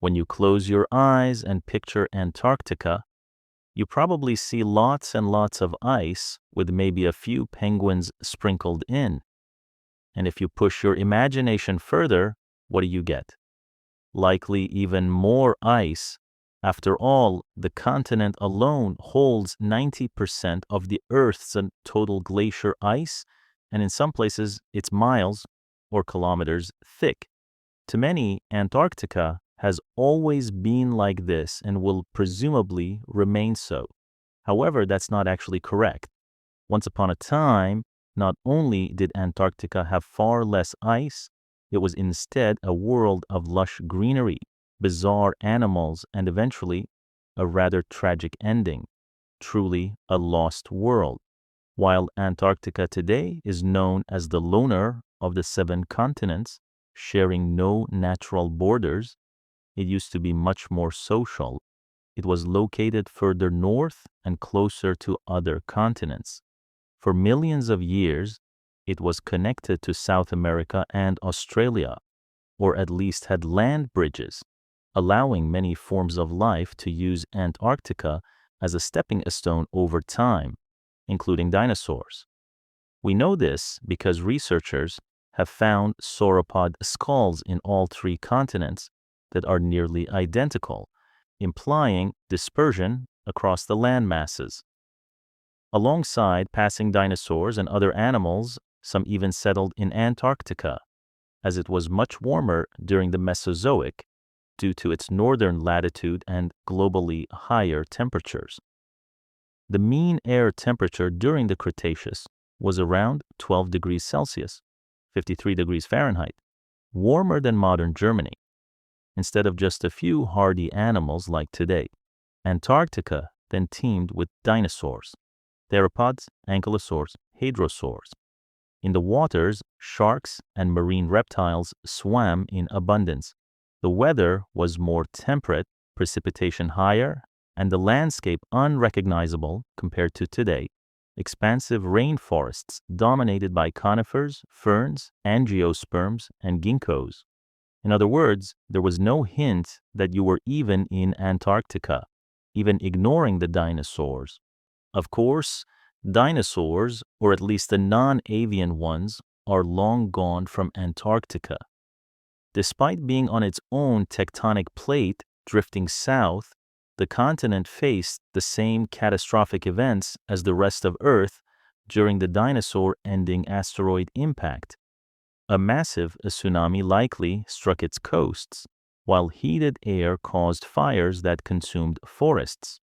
When you close your eyes and picture Antarctica, you probably see lots and lots of ice with maybe a few penguins sprinkled in. And if you push your imagination further, what do you get? Likely even more ice. After all, the continent alone holds 90% of the Earth's total glacier ice, and in some places it's miles or kilometers thick. To many, Antarctica has always been like this and will presumably remain so. However, that's not actually correct. Once upon a time, not only did Antarctica have far less ice, it was instead a world of lush greenery, bizarre animals, and eventually a rather tragic ending. Truly a lost world. While Antarctica today is known as the loner of the 7 continents, sharing no natural borders, it used to be much more social. It was located further north and closer to other continents. For millions of years, it was connected to South America and Australia, or at least had land bridges, allowing many forms of life to use Antarctica as a stepping stone over time, including dinosaurs. We know this because researchers have found sauropod skulls in all 3 continents that are nearly identical, implying dispersion across the land masses. Alongside passing dinosaurs and other animals, some even settled in Antarctica, as it was much warmer during the Mesozoic due to its northern latitude and globally higher temperatures. The mean air temperature during the Cretaceous was around 12 degrees Celsius, 53 degrees Fahrenheit, warmer than modern Germany. Instead of just a few hardy animals like today, Antarctica then teemed with dinosaurs, theropods, ankylosaurs, hadrosaurs. In the waters, sharks and marine reptiles swam in abundance. The weather was more temperate, precipitation higher, and the landscape unrecognizable compared to today. Expansive rainforests dominated by conifers, ferns, angiosperms, and ginkgos. In other words, there was no hint that you were even in Antarctica, even ignoring the dinosaurs. Of course, dinosaurs, or at least the non-avian ones, are long gone from Antarctica. Despite being on its own tectonic plate drifting south, the continent faced the same catastrophic events as the rest of Earth during the dinosaur-ending asteroid impact. A massive tsunami likely struck its coasts, while heated air caused fires that consumed forests.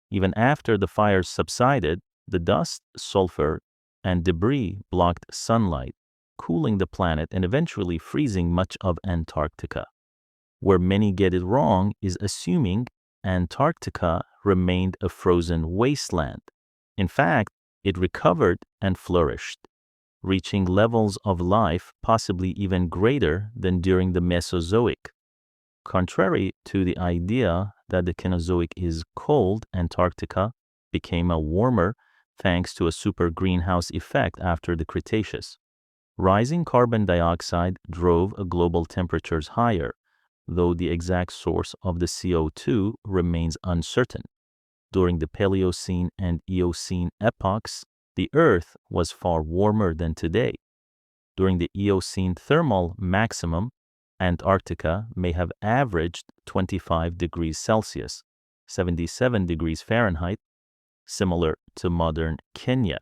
Even after the fires subsided, the dust, sulfur, and debris blocked sunlight, cooling the planet and eventually freezing much of Antarctica. Where many get it wrong is assuming Antarctica remained a frozen wasteland. In fact, it recovered and flourished, reaching levels of life possibly even greater than during the Mesozoic. Contrary to the idea that the Cenozoic is cold, Antarctica became a warmer thanks to a super greenhouse effect after the Cretaceous. Rising carbon dioxide drove global temperatures higher, though the exact source of the CO2 remains uncertain. During the Paleocene and Eocene epochs, the Earth was far warmer than today. During the Eocene thermal maximum, Antarctica may have averaged 25 degrees Celsius, 77 degrees Fahrenheit, similar to modern Kenya.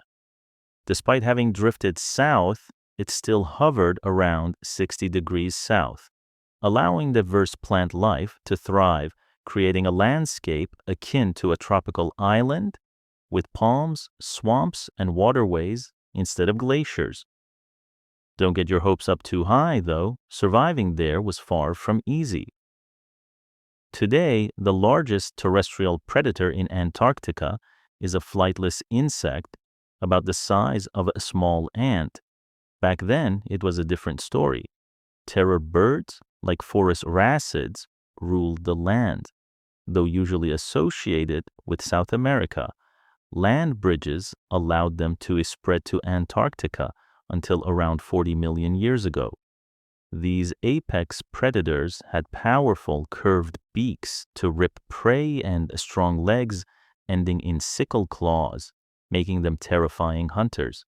Despite having drifted south, it still hovered around 60 degrees south, allowing diverse plant life to thrive, creating a landscape akin to a tropical island with palms, swamps, and waterways instead of glaciers. Don't get your hopes up too high, though. Surviving there was far from easy. Today, the largest terrestrial predator in Antarctica is a flightless insect about the size of a small ant. Back then, it was a different story. Terror birds, like forest wrasses, ruled the land. Though usually associated with South America, land bridges allowed them to spread to Antarctica until around 40 million years ago. These apex predators had powerful curved beaks to rip prey and strong legs ending in sickle claws, making them terrifying hunters.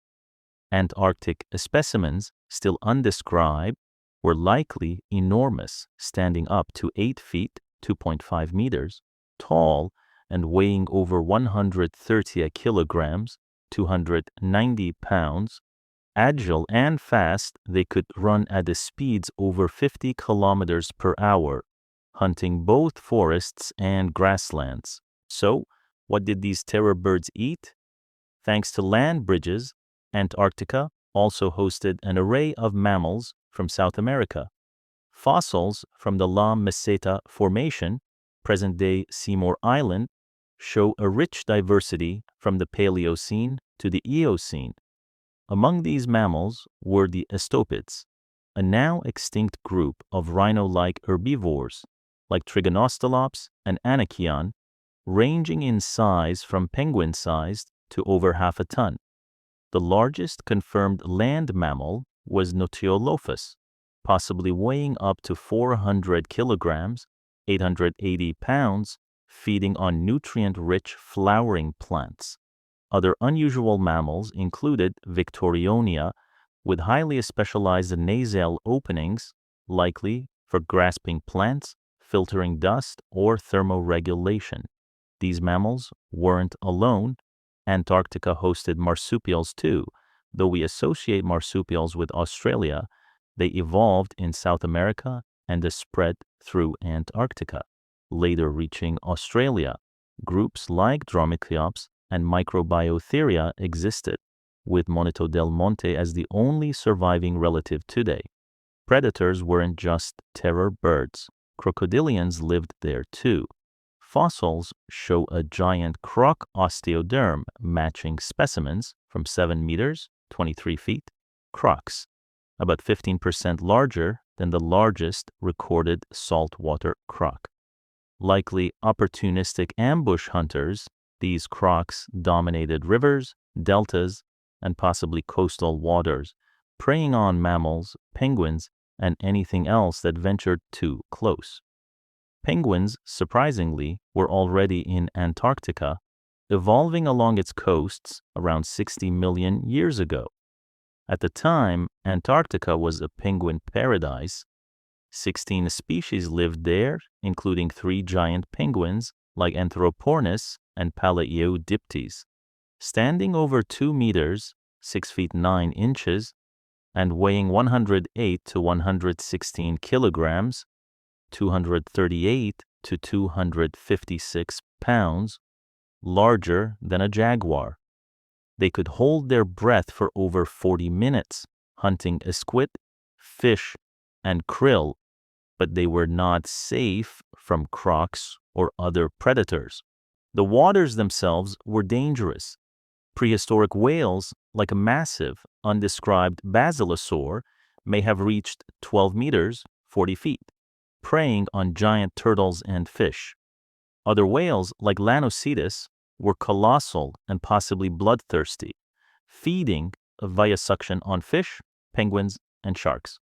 Antarctic specimens, still undescribed, were likely enormous, standing up to 8 feet, 2.5 meters, tall and weighing over 130 kilograms, 290 pounds. Agile and fast, they could run at the speeds over 50 kilometers per hour, hunting both forests and grasslands. So, what did these terror birds eat? Thanks to land bridges, Antarctica also hosted an array of mammals from South America. Fossils from the La Meseta Formation, present-day Seymour Island, show a rich diversity from the Paleocene to the Eocene. Among these mammals were the estopids, a now extinct group of rhino-like herbivores, like Trigonostelops and Anakion, ranging in size from penguin-sized to over half a ton. The largest confirmed land mammal was Notiolophus, possibly weighing up to 400 kilograms, 880 pounds, feeding on nutrient-rich flowering plants. Other unusual mammals included Victorionia, with highly specialized nasal openings, likely for grasping plants, filtering dust, or thermoregulation. These mammals weren't alone. Antarctica hosted marsupials too. Though we associate marsupials with Australia, they evolved in South America and spread through Antarctica, later reaching Australia. Groups like Dromaeotherium and Microbiotheria existed, with Monito del Monte as the only surviving relative today. Predators weren't just terror birds. Crocodilians lived there too. Fossils show a giant croc osteoderm matching specimens from 7 meters, 23 feet, Crocs, about 15% larger than the largest recorded saltwater croc. Likely opportunistic ambush hunters, these crocs dominated rivers, deltas, and possibly coastal waters, preying on mammals, penguins, and anything else that ventured too close. Penguins, surprisingly, were already in Antarctica, evolving along its coasts around 60 million years ago. At the time, Antarctica was a penguin paradise. 16 species lived there, including 3 giant penguins like Anthropornis and Palaeodiptes. Standing over 2 meters, 6 feet 9 inches, and weighing 108 to 116 kilograms, 238 to 256 pounds, larger than a jaguar. They could hold their breath for over 40 minutes, hunting squid, fish, and krill, but they were not safe from crocs or other predators. The waters themselves were dangerous. Prehistoric whales, like a massive, undescribed basilosaur, may have reached 12 meters, 40 feet, preying on giant turtles and fish. Other whales, like Lanocetus, were colossal and possibly bloodthirsty, feeding via suction on fish, penguins, and sharks.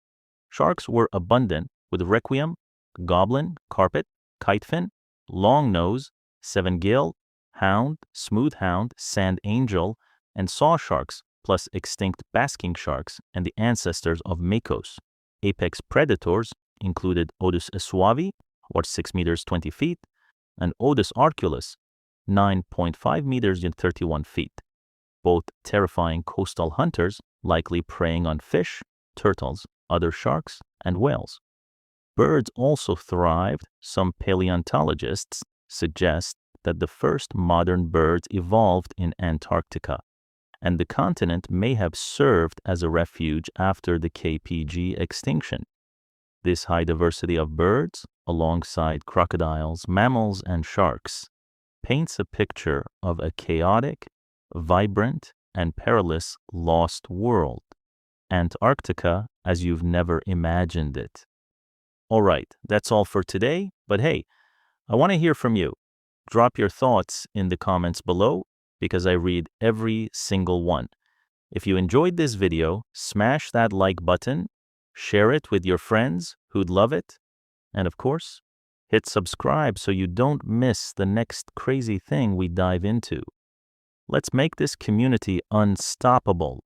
Sharks were abundant, with requiem, goblin, carpet, kitefin, longnose, seven-gill, hound, smooth hound, sand angel, and saw sharks, plus extinct basking sharks and the ancestors of makos. Apex predators included Odus suavi, or 6 meters 20 feet, and Odus arculus, 9.5 meters and 31 feet. Both terrifying coastal hunters, likely preying on fish, turtles, other sharks, and whales. Birds also thrived. Some paleontologists suggest that the first modern birds evolved in Antarctica, and the continent may have served as a refuge after the KPG extinction. This high diversity of birds, alongside crocodiles, mammals, and sharks, paints a picture of a chaotic, vibrant, and perilous lost world. Antarctica as you've never imagined it. All right, that's all for today, but hey, I want to hear from you. Drop your thoughts in the comments below because I read every single one. If you enjoyed this video, smash that like button, share it with your friends who'd love it, and of course, hit subscribe so you don't miss the next crazy thing we dive into. Let's make this community unstoppable.